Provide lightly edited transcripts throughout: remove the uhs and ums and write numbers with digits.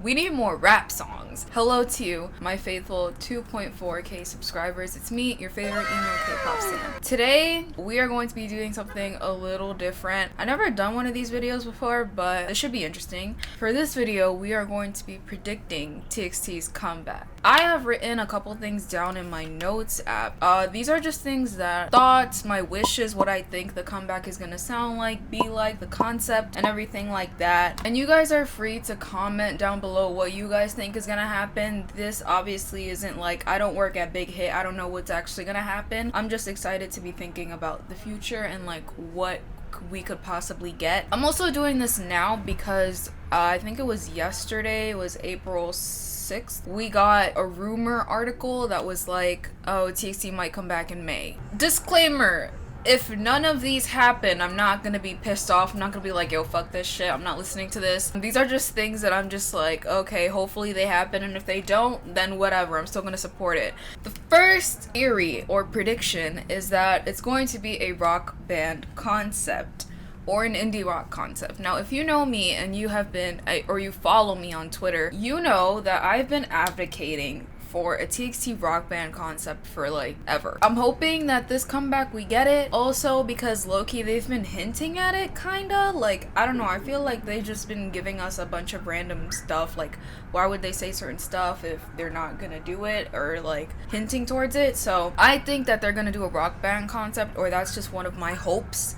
We need more rap songs. Hello to you, my faithful 2.4k subscribers. It's me, your favorite emo K-pop stan. Today, we are going to be doing something a little different. I've never done one of these videos before, but it should be interesting. For this video, we are going to be predicting TXT's comeback. I have written a couple things down in my notes app. These are just things that thoughts, my wishes, what I think the comeback is gonna sound like, be like, the concept, and everything like that. And you guys are free to comment down below what you guys think is gonna happen. This obviously isn't like, I don't work at Big Hit, I don't know what's actually gonna happen. I'm just excited to be thinking about the future and like what we could possibly get. I'm also doing this now because I think it was yesterday, it was April 6th, we got a rumor article that was like, oh, TXT might come back in May. Disclaimer, if none of these happen, I'm not gonna be pissed off. I'm not gonna be like, yo, fuck this shit, I'm not listening to this. These are just things that I'm just like, okay, hopefully they happen, and if they don't, then whatever, I'm still gonna support it. The first theory or prediction is that it's going to be a rock band concept or an indie rock concept. Now, if you know me and you have been, or you follow me on Twitter, you know that I've been advocating for a TXT rock band concept for like ever. I'm hoping that this comeback we get it. Also because low-key they've been hinting at it kinda. Like, I don't know, I feel like they've just been giving us a bunch of random stuff. Like, why would they say certain stuff if they're not gonna do it or like hinting towards it? So I think that they're gonna do a rock band concept, or that's just one of my hopes.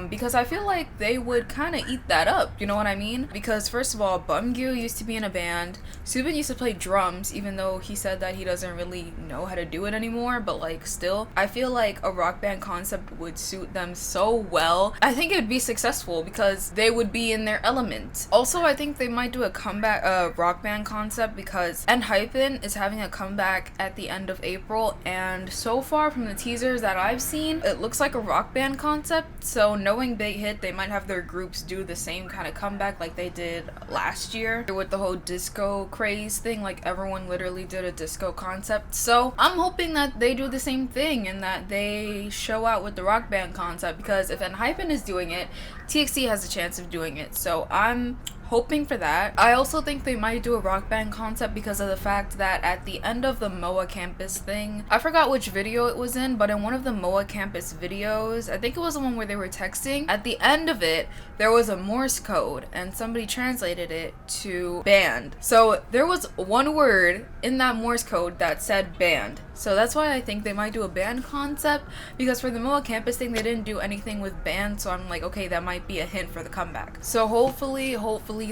Because I feel like they would kind of eat that up, you know what I mean? Because first of all, Bumgyu used to be in a band, Subin used to play drums, even though he said that he doesn't really know how to do it anymore, but like still, I feel like a rock band concept would suit them so well. I think it would be successful because they would be in their element. Also, I think they might do a comeback, rock band concept because ENHYPEN is having a comeback at the end of April, and so far from the teasers that I've seen, it looks like a rock band concept. So knowing Big Hit, they might have their groups do the same kind of comeback like they did last year with the whole disco craze thing. Like, everyone literally did a disco concept. So I'm hoping that they do the same thing and that they show out with the rock band concept, because if ENHYPEN is doing it, TXT has a chance of doing it. So I'm hoping for that. I also think they might do a rock band concept because of the fact that at the end of the MOA campus thing, I forgot which video it was in, but in one of the MOA campus videos, I think it was the one where they were texting, at the end of it there was a Morse code and somebody translated it to band. So there was one word in that Morse code that said band. So that's why I think they might do a band concept, because for the MOA campus thing they didn't do anything with band, so I'm like, okay, that might be a hint for the comeback. So hopefully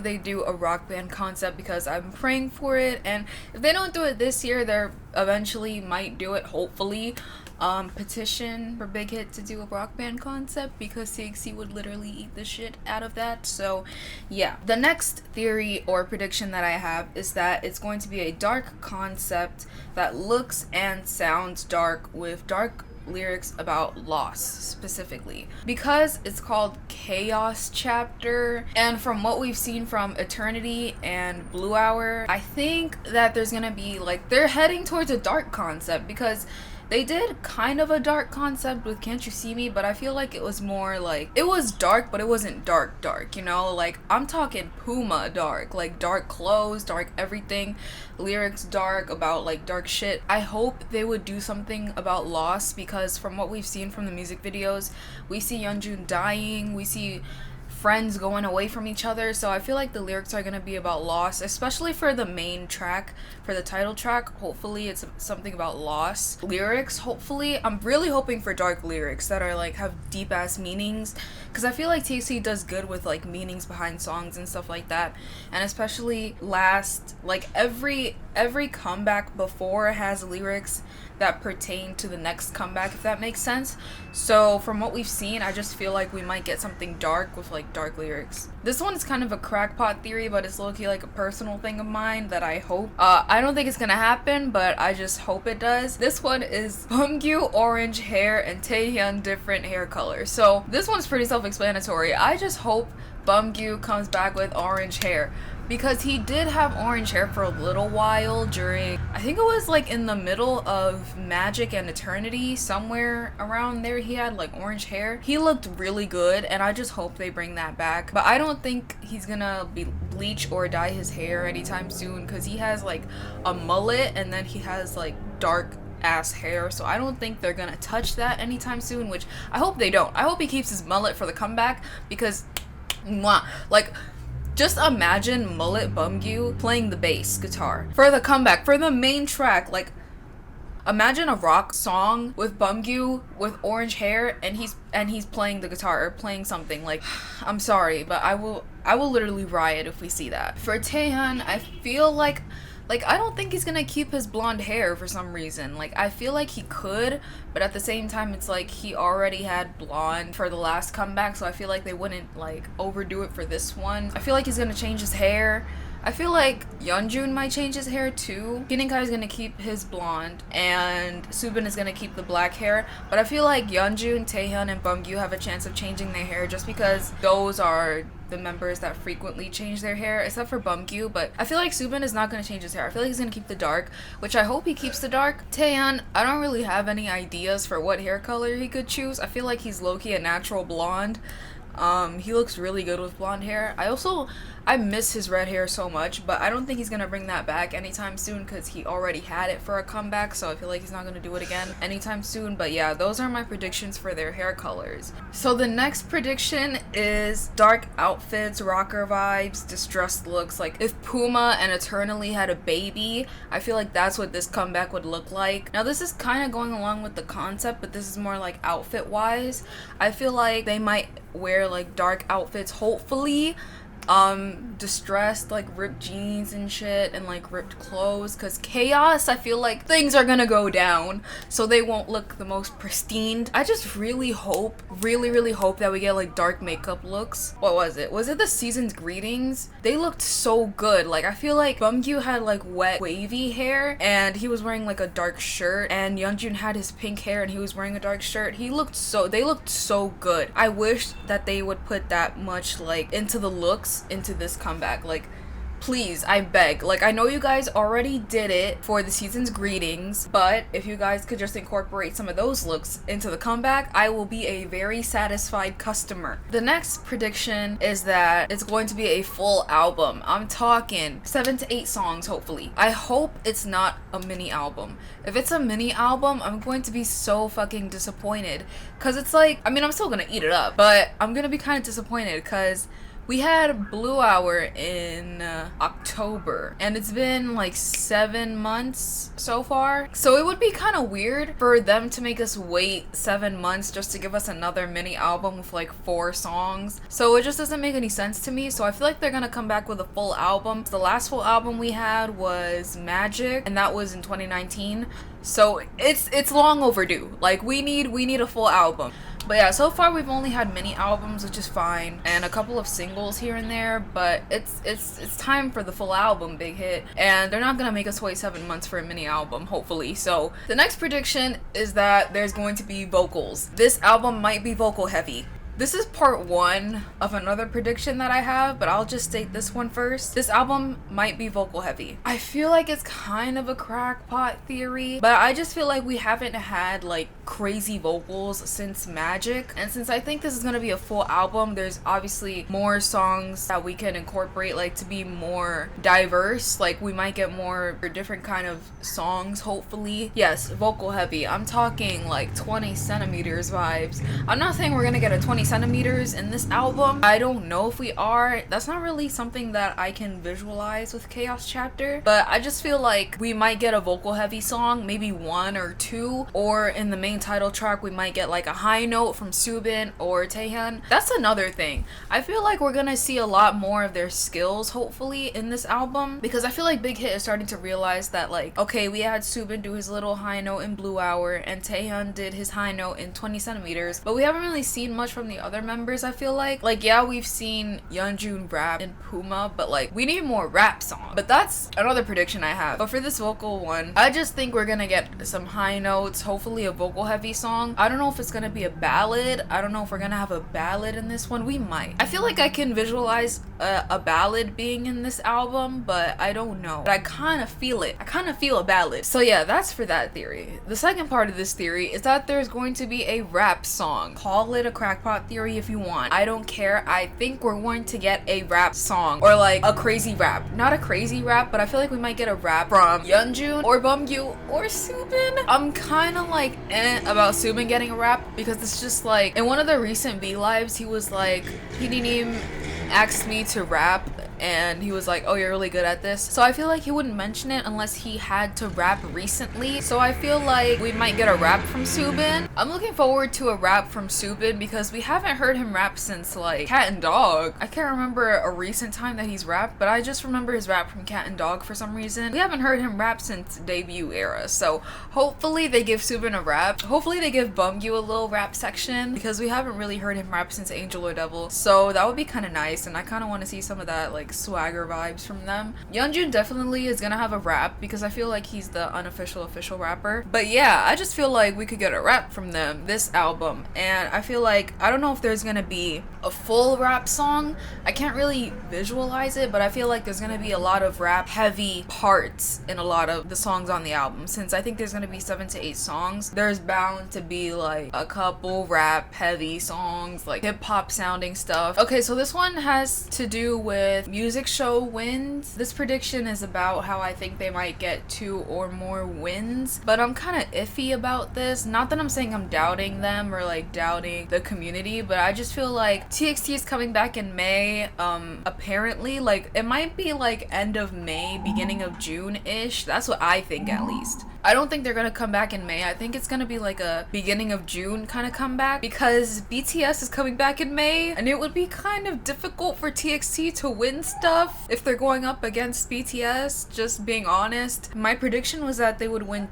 they do a rock band concept, because I'm praying for it, and if they don't do it this year, they eventually might do it, hopefully. Petition for Big Hit to do a rock band concept, because TXT would literally eat the shit out of that. So yeah, the next theory or prediction that I have is that it's going to be a dark concept that looks and sounds dark, with dark lyrics about loss specifically, because it's called Chaos Chapter, and from what we've seen from Eternity and Blue Hour, I think that there's gonna be like, they're heading towards a dark concept, because they did kind of a dark concept with Can't You See Me, but I feel like it was more like, it was dark, but it wasn't dark, you know? Like, I'm talking Puma dark, like dark clothes, dark everything, lyrics dark, about like dark shit. I hope they would do something about loss, because from what we've seen from the music videos, we see Yeonjun dying, we see friends going away from each other, so I feel like the lyrics are gonna be about loss, especially for the main track, for the title track. Hopefully it's something about loss lyrics. Hopefully, I'm really hoping for dark lyrics that are like, have deep ass meanings, because I feel like TXT does good with like meanings behind songs and stuff like that, and especially like every comeback before has lyrics that pertain to the next comeback, if that makes sense. So from what we've seen, I just feel like we might get something dark with like dark lyrics. This one is kind of a crackpot theory, but it's low-key like a personal thing of mine that I hope. I don't think it's gonna happen, but I just hope it does. This one is Bumgyu orange hair and Taehyun different hair color. So this one's pretty self-explanatory. I just hope Bumgyu comes back with orange hair. because he did have orange hair for a little while during, I think it was like in the middle of Magic and Eternity, somewhere around there he had like orange hair. He looked really good, and I just hope they bring that back. But I don't think he's gonna bleach or dye his hair anytime soon, because he has like a mullet and then he has like dark ass hair, so I don't think they're gonna touch that anytime soon, which I hope they don't. I hope he keeps his mullet for the comeback, because mwah, like, just imagine mullet Bumgyu playing the bass guitar for the comeback, for the main track. Like, imagine a rock song with Bumgyu with orange hair and he's playing the guitar or playing something. Like, I'm sorry, but I will literally riot if we see that. For Taehyun, I feel like I don't think he's gonna keep his blonde hair for some reason. Like, I feel like he could, but at the same time, it's like he already had blonde for the last comeback, so I feel like they wouldn't like overdo it for this one. I feel like he's gonna change his hair. I feel like Yeonjun might change his hair too. Kai is gonna keep his blonde, and Soobin is gonna keep the black hair. But I feel like Yeonjun, Taehyun, and Bumgyu have a chance of changing their hair, just because those are the members that frequently change their hair, except for Bumgyu. But I feel like Soobin is not gonna change his hair. I feel like he's gonna keep the dark, which I hope he keeps the dark. Taehyun, I don't really have any ideas for what hair color he could choose. I feel like he's low-key a natural blonde. He looks really good with blonde hair. I miss his red hair so much, but I don't think he's gonna bring that back anytime soon, because he already had it for a comeback, so I feel like he's not gonna do it again anytime soon. But yeah, those are my predictions for their hair colors. So the next prediction is dark outfits, rocker vibes, distressed looks. Like, if Puma and Eternally had a baby, I feel like that's what this comeback would look like. Now, this is kind of going along with the concept, but this is more like outfit wise. I feel like they might wear like dark outfits, hopefully distressed, like ripped jeans and shit, and like ripped clothes, because chaos, I feel like things are gonna go down, so they won't look the most pristine. I just really hope that we get like dark makeup looks. What was it the season's greetings? They looked so good. Like, I feel like Bumgyu had like wet wavy hair and he was wearing like a dark shirt, and Yeonjun had his pink hair and he was wearing a dark shirt. They looked so good. I wish that they would put that much like into the looks into this comeback. Like, please, I beg. Like, I know you guys already did it for the season's greetings, but if you guys could just incorporate some of those looks into the comeback, I will be a very satisfied customer. The next prediction is that it's going to be a full album. I'm talking 7 to 8 songs, hopefully. I hope it's not a mini album. If it's a mini album, I'm going to be so fucking disappointed, because it's like, I mean, I'm still gonna eat it up, but I'm gonna be kind of disappointed because we had Blue Hour in October, and it's been like 7 months so far. So it would be kind of weird for them to make us wait 7 months just to give us another mini album with like 4 songs. So it just doesn't make any sense to me. So I feel like they're gonna come back with a full album. The last full album we had was Magic, and that was in 2019. So it's long overdue. Like, we need a full album. But yeah, so far we've only had mini albums, which is fine, and a couple of singles here and there, but it's time for the full album, Big Hit, and they're not gonna make us wait 7 months for a mini album, hopefully. So the next prediction is that there's going to be vocals. This album might be vocal heavy. This is part 1 of another prediction that I have, but I'll just state this one first. This album might be vocal heavy. I feel like it's kind of a crackpot theory, but I just feel like we haven't had like crazy vocals since Magic. And since I think this is gonna be a full album, there's obviously more songs that we can incorporate, like, to be more diverse. Like, we might get more different kind of songs, hopefully. Yes, vocal heavy. I'm talking like 20 centimeters vibes. I'm not saying we're gonna get a 20 centimeters in this album. I don't know if we are. That's not really something that I can visualize with Chaos Chapter, but I just feel like we might get a vocal heavy song, maybe 1 or 2, or in the main title track we might get like a high note from Soobin or Taehyun. That's another thing. I feel like we're gonna see a lot more of their skills, hopefully, in this album, because I feel like Big Hit is starting to realize that, like, okay, we had Soobin do his little high note in Blue Hour and Taehyun did his high note in 20 centimeters, but we haven't really seen much from the the other members, I feel like yeah, we've seen Yeonjun rap in Puma, but like we need more rap songs. But that's another prediction I have. But for this vocal one, I just think we're gonna get some high notes, hopefully a vocal heavy song. I don't know if it's gonna be a ballad. I don't know if we're gonna have a ballad in this one. We might. I feel like I can visualize a ballad being in this album, but I don't know. But I kind of feel it. I kind of feel a ballad. So yeah, that's for that theory. The second part of this theory is that there's going to be a rap song. Call it a crackpot theory if you want. I don't care. I think we're going to get a rap song, or like a crazy rap. Not a crazy rap, but I feel like we might get a rap from Yeonjun or Bumgyu or Soobin. I'm kind of like about Soobin getting a rap, because it's just like in one of the recent V lives he was like, he didn't even ask me to rap, and he was like, oh, you're really good at this. So I feel like he wouldn't mention it unless he had to rap recently. So I feel like we might get a rap from Soobin. I'm looking forward to a rap from Soobin because we haven't heard him rap since like Cat and Dog. I can't remember a recent time that he's rapped, but I just remember his rap from Cat and Dog for some reason. We haven't heard him rap since debut era. So hopefully they give Soobin a rap. Hopefully they give Bumgyu a little rap section, because we haven't really heard him rap since Angel or Devil. So that would be kind of nice, and I kind of want to see some of that like swagger vibes from them. Yeonjun definitely is gonna have a rap because I feel like he's the unofficial official rapper. But yeah, I just feel like we could get a rap from them this album, and I feel like I don't know if there's gonna be a full rap song. I can't really visualize it, but I feel like there's gonna be a lot of rap heavy parts in a lot of the songs on the album. Since I think there's gonna be 7 to 8 songs, there's bound to be like a couple rap heavy songs, like hip hop sounding stuff. Okay, so this one has to do with music show wins. This prediction is about how I think they might get 2 or more wins, but I'm kind of iffy about this. Not that I'm saying I'm doubting them or like doubting the community, but I just feel like TXT is coming back in May. Apparently, like it might be like end of May, beginning of June-ish. That's what I think, at least. I don't think they're gonna come back in May. I think it's gonna be like a beginning of June kind of comeback, because BTS is coming back in May, and it would be kind of difficult for TXT to win stuff if they're going up against BTS, just being honest. My prediction was that they would win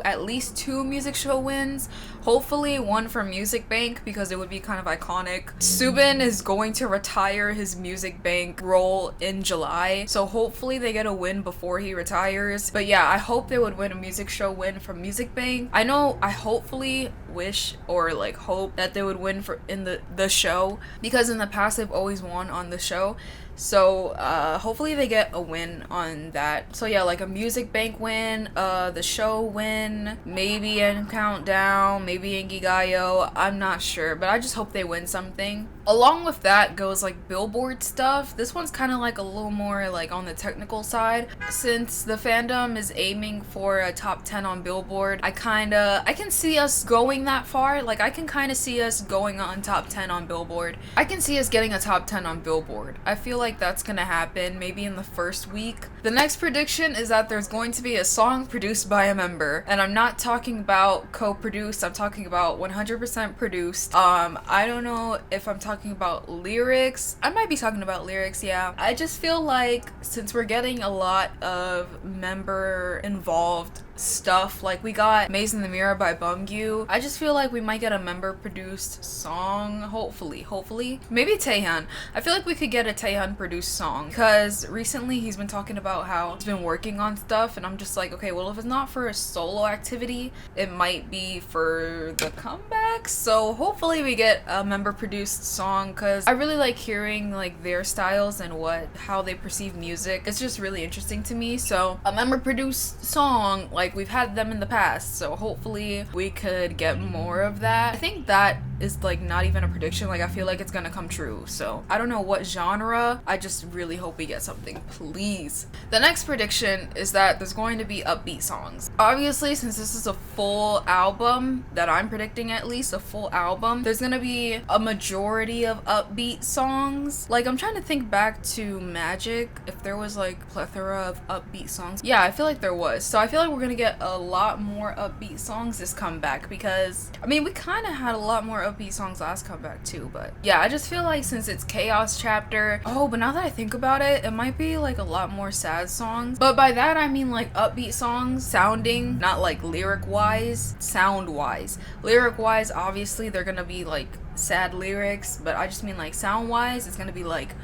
at least two music show wins. Hopefully one from Music Bank, because it would be kind of iconic. Soobin is going to retire his Music Bank role in July, so hopefully they get a win before he retires. But yeah, I hope they would win a music show win from Music Bank. I hopefully wish or like hope that they would win in the show, because in the past they've always won on the show. So hopefully they get a win on that. So yeah, like a Music Bank win, the show win, maybe in Countdown, maybe in Gigayo, I'm not sure, but I just hope they win something. Along with that goes like billboard stuff. This one's kind of like a little more like on the technical side. Since the fandom is aiming for a top 10 on Billboard, I can see us going that far. Like I can kind of see us going on top 10 on Billboard. I can see us getting a top 10 on Billboard. I feel like that's gonna happen maybe in the first week. The next prediction is that there's going to be a song produced by a member, and I'm not talking about co-produced, I'm talking about 100% produced. I don't know if I'm talking about lyrics. I might be talking about lyrics, yeah. I just feel like since we're getting a lot of member involved stuff, like we got Maze in the Mirror by Bumgyu, I just feel like we might get a member produced song, hopefully. Maybe Taehyun. I feel like we could get a Taehyun produced song, because recently he's been talking about how he's been working on stuff, and I'm just like, okay, well, if it's not for a solo activity, it might be for the comeback. So hopefully we get a member produced song, because I really like hearing like their styles and how they perceive music. It's just really interesting to me. So a member produced song, like we've had them in the past, so hopefully we could get more of that. I think that is like not even a prediction, like I feel like it's gonna come true. So I don't know what genre, I just really hope we get something, please. The next prediction is that there's going to be upbeat songs. Obviously, since this is a full album, that I'm predicting at least a full album, there's gonna be a majority of upbeat songs. Like I'm trying to think back to Magic, if there was like plethora of upbeat songs. Yeah, I feel like there was. So I feel like we're gonna get a lot more upbeat songs this comeback, because I mean we kind of had a lot more upbeat songs last comeback too. But yeah, I just feel like since it's Chaos chapter, but now that I think about it, it might be like a lot more sad songs. But by that I mean like upbeat songs sounding, not like lyric wise, sound wise. Lyric wise, obviously they're gonna be like sad lyrics, but I just mean like sound wise it's gonna be like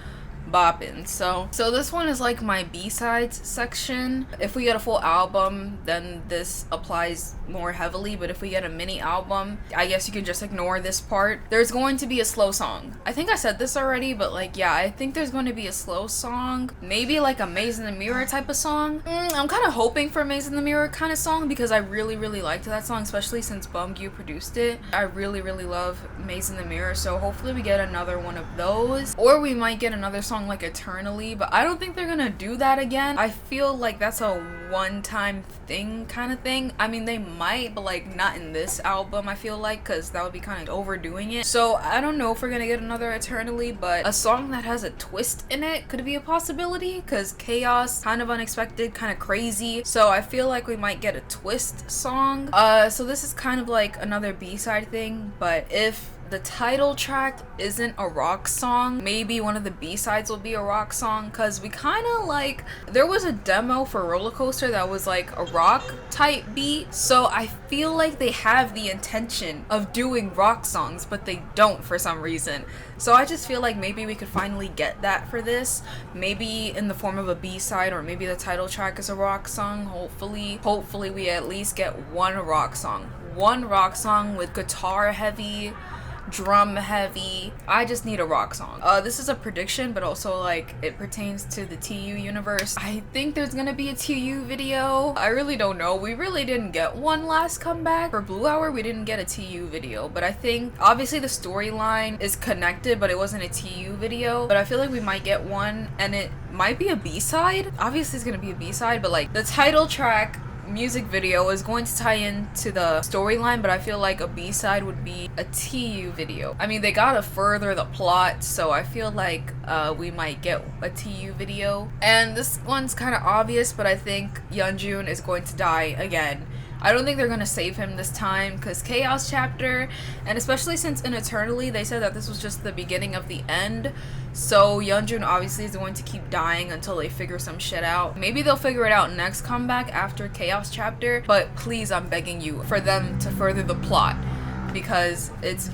bopping. So this one is like my B-sides section. If we get a full album, then this applies more heavily, but if we get a mini album, I guess you can just ignore this part. There's going to be a slow song. I think I said this already, but like, yeah, I think there's going to be a slow song, maybe like a Maze in the Mirror type of song. I'm kind of hoping for a Maze in the Mirror kind of song because I really liked that song, especially since Bumgyu produced it. I really love Maze in the Mirror, so hopefully we get another one of those, or we might get another song like Eternally, but I don't think they're gonna do that again. I feel like that's a one-time thing kind of thing. I mean, they might, but like not in this album, I feel like, because that would be kind of overdoing it. So I don't know if we're gonna get another Eternally, but a song that has a twist in it could be a possibility, because Chaos, kind of unexpected, kind of crazy, so I feel like we might get a twist song. So this is kind of like another B-side thing, but if the title track isn't a rock song, maybe one of the B-sides will be a rock song, because we kind of like, there was a demo for Roller Coaster that was like a rock type beat, so I feel like they have the intention of doing rock songs, but they don't for some reason. So I just feel like maybe we could finally get that for this, maybe in the form of a B-side, or maybe the title track is a rock song. Hopefully we at least get one rock song with guitar heavy, drum heavy. I just need a rock song. This is a prediction, but also like it pertains to the TU universe. I think there's gonna be a TU video. I really don't know. We really didn't get one last comeback. For Blue Hour, we didn't get a TU video, but I think obviously the storyline is connected, but it wasn't a TU video. But I feel like we might get one, and it might be a B-side. Obviously it's gonna be a B-side, but like the title track music video is going to tie into the storyline, but I feel like a B-side would be a TU video. I mean, they gotta further the plot, so I feel like we might get a TU video. And this one's kind of obvious, but I think Yeonjun is going to die again. I don't think they're gonna save him this time, because Chaos chapter, and especially since in Eternally they said that this was just the beginning of the end, so Yeonjun obviously is going to keep dying until they figure some shit out. Maybe they'll figure it out next comeback after Chaos chapter, but please, I'm begging you for them to further the plot, because it's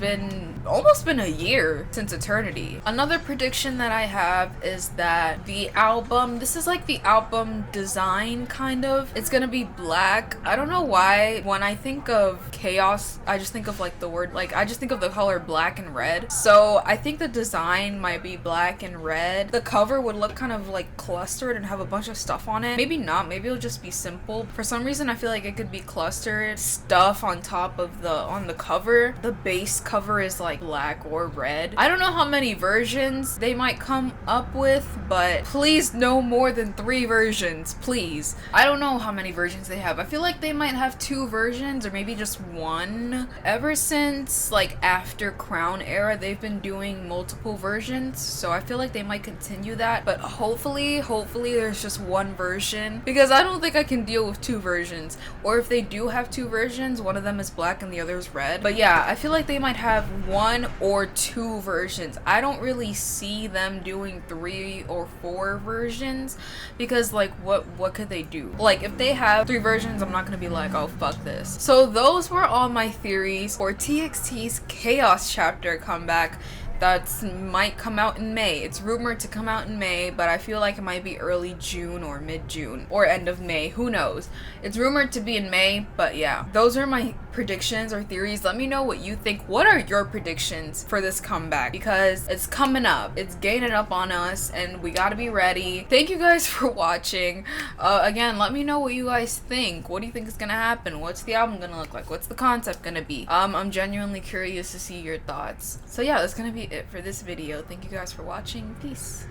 almost been a year since Eternity. Another prediction that I have is that the album, this is like the album design kind of, it's gonna be black. I don't know why when I think of Chaos I just think of like the word, like I just think of the color black and red, so I think the design might be black and red. The cover would look kind of like clustered and have a bunch of stuff on it. Maybe not, maybe it'll just be simple. For some reason I feel like it could be clustered stuff on top of on the cover. The base cover is like black or red. I don't know how many versions they might come up with, but please no more than 3 versions, please. I don't know how many versions they have. I feel like they might have 2 versions, or maybe just 1. Ever since like after Crown era, they've been doing multiple versions, so I feel like they might continue that, but hopefully there's just 1 version, because I don't think I can deal with 2 versions. Or if they do have 2 versions, one of them is black and the other is red. But yeah, I feel like they might have 1 or 2 versions. I don't really see them doing 3 or 4 versions, because like what could they do? Like if they have 3 versions, I'm not gonna be like, oh fuck this. So those were all my theories for TXT's Chaos chapter comeback. That might come out in May. It's rumored to come out in May, but I feel like it might be early June or mid-June or end of May. Who knows? It's rumored to be in May, but yeah. Those are my predictions or theories. Let me know what you think. What are your predictions for this comeback? Because it's coming up. It's gaining up on us, and we gotta be ready. Thank you guys for watching. Again, let me know what you guys think. What do you think is gonna happen? What's the album gonna look like? What's the concept gonna be? I'm genuinely curious to see your thoughts. So yeah, that's gonna be it for this video. Thank you guys for watching. Peace.